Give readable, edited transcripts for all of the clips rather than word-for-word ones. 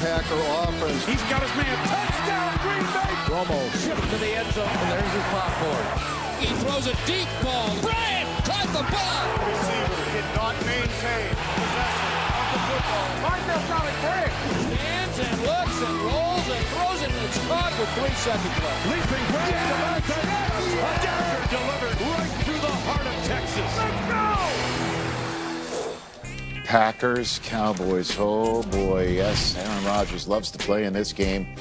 Packer offense. He's got his man. Touchdown, Green Bay. Romo shift to the end zone, and there's his popcorn. He throws a deep ball. Bryant caught the ball. Receiver did not maintain possession of the football. Martell's got a break. Stands and looks and rolls and throws it, and it's caught with 3 seconds left. Leaping right into Davante Adams. A dagger delivered right through the heart of Texas. Let's go! Packers, Cowboys, oh boy, yes, Aaron Rodgers loves to play in this game.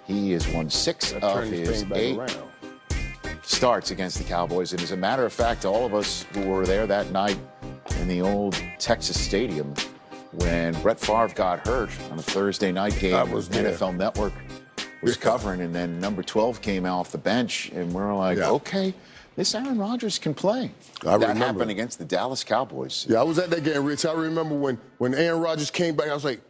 He has won 6 of his 8 starts against the Cowboys. And as a matter of fact, all of us who were there that night in the old Texas Stadium when Brett Favre got hurt on a Thursday night game, NFL Network was covering, and then number 12 came off the bench, and we're like, okay, this Aaron Rodgers can play. That happened against the Dallas Cowboys. Yeah, I was at that game, Rich. I remember when Aaron Rodgers came back, I was like,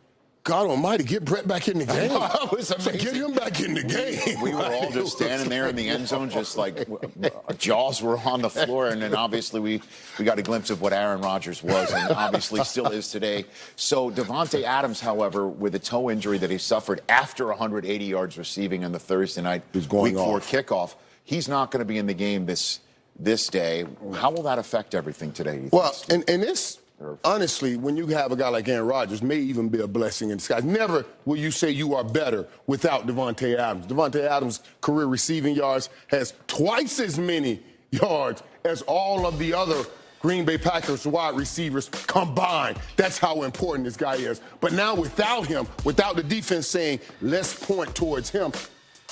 God almighty, get Brett back in the game. It was amazing. Get him back in the game. We were all just standing there in the end zone, just like our jaws were on the floor. And then obviously we got a glimpse of what Aaron Rodgers was and obviously still is today. So Davante Adams, however, with a toe injury that he suffered after 180 yards receiving on the Thursday night week 4 kickoff, he's not going to be in the game this day. How will that affect everything today? Well, and this, honestly, when you have a guy like Aaron Rodgers, may even be a blessing in disguise. Never will you say you are better without Davante Adams. Davante Adams' career receiving yards has twice as many yards as all of the other Green Bay Packers wide receivers combined. That's how important this guy is. But now without him, without the defense saying, let's point towards him,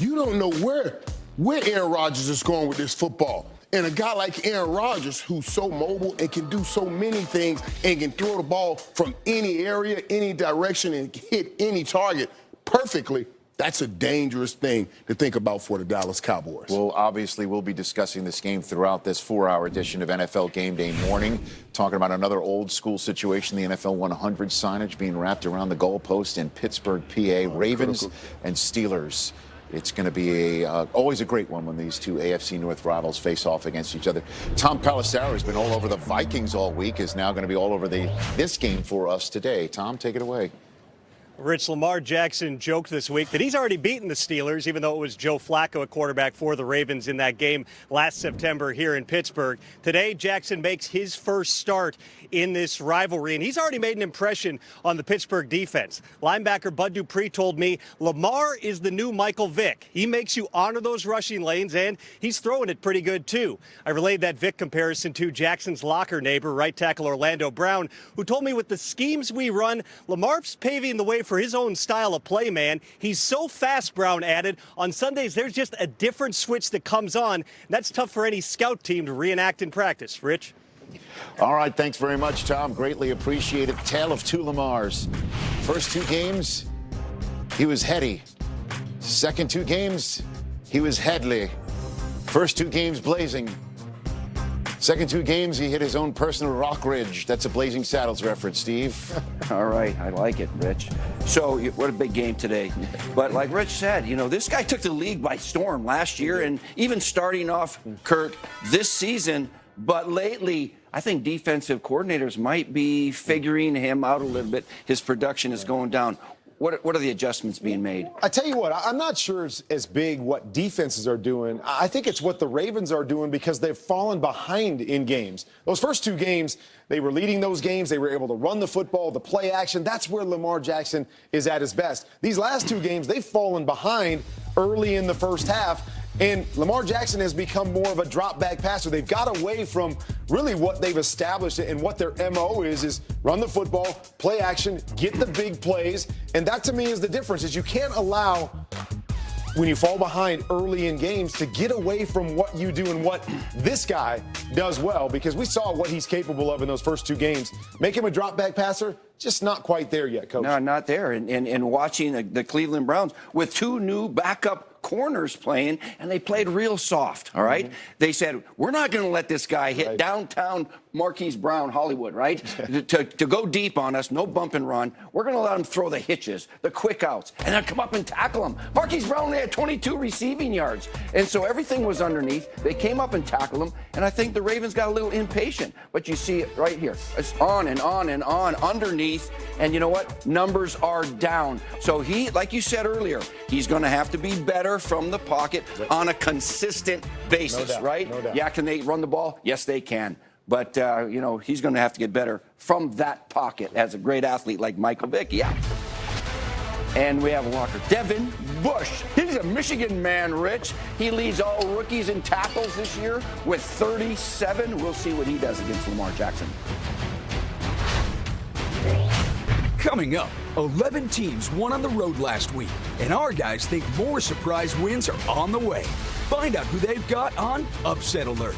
you don't know where Aaron Rodgers is going with this football. And a guy like Aaron Rodgers, who's so mobile and can do so many things and can throw the ball from any area, any direction, and hit any target perfectly, that's a dangerous thing to think about for the Dallas Cowboys. Well, obviously, we'll be discussing this game throughout this 4-hour edition of NFL Game Day Morning, talking about another old-school situation, the NFL 100 signage being wrapped around the goalpost in Pittsburgh, PA, Ravens and Steelers. It's going to be always a great one when these two AFC North rivals face off against each other. Tom Pelissero has been all over the Vikings all week, is now going to be all over this game for us today. Tom, take it away. Rich, Lamar Jackson joked this week that he's already beaten the Steelers, even though it was Joe Flacco at quarterback for the Ravens in that game last September here in Pittsburgh. Today, Jackson makes his first start in this rivalry, and he's already made an impression on the Pittsburgh defense. Linebacker Bud Dupree told me Lamar is the new Michael Vick. He makes you honor those rushing lanes, and he's throwing it pretty good, too. I relayed that Vick comparison to Jackson's locker neighbor, right tackle Orlando Brown, who told me with the schemes we run, Lamar's paving the way for his own style of play, man. He's so fast, Brown added. On Sundays, there's just a different switch that comes on. And that's tough for any scout team to reenact in practice. Rich? All right, thanks very much, Tom. Greatly appreciate it. Tale of two Lamars. First 2 games, he was heady. Second 2 games, he was headly. First 2 games, blazing. Second 2 games, he hit his own personal rock ridge. That's a Blazing Saddles reference, Steve. All right, I like it, Rich. So, what a big game today. But like Rich said, this guy took the league by storm last year and even starting off, Kirk, this season. But lately, I think defensive coordinators might be figuring him out a little bit. His production is going down. What are the adjustments being made? I tell you what, I'm not sure it's as big what defenses are doing. I think it's what the Ravens are doing because they've fallen behind in games. Those first 2 games, they were leading those games. They were able to run the football, the play action. That's where Lamar Jackson is at his best. These last 2 games, they've fallen behind early in the first half. And Lamar Jackson has become more of a drop-back passer. They've got away from really what they've established and what their MO is run the football, play action, get the big plays. And that, to me, is the difference, is you can't allow, when you fall behind early in games, to get away from what you do and what this guy does well, because we saw what he's capable of in those first 2 games. Make him a drop-back passer, just not quite there yet, Coach. No, not there. And watching the Cleveland Browns with 2 new backup corners playing, and they played real soft, all right? They said, we're not going to let this guy hit downtown Marquise Brown, Hollywood, right? to go deep on us, no bump and run. We're going to let them throw the hitches, the quick outs, and then come up and tackle them. Marquise Brown only had 22 receiving yards. And so everything was underneath. They came up and tackled him, and I think the Ravens got a little impatient. But you see it right here. It's on and on and on underneath. And you know what? Numbers are down. So he, like you said earlier, he's going to have to be better from the pocket on a consistent basis, right? No doubt. Yeah, can they run the ball? Yes, they can. But, he's going to have to get better from that pocket as a great athlete like Michael Vick. Yeah. And we have a Walker. Devin Bush. He's a Michigan man, Rich. He leads all rookies in tackles this year with 37. We'll see what he does against Lamar Jackson. Coming up, 11 teams won on the road last week, and our guys think more surprise wins are on the way. Find out who they've got on Upset Alert.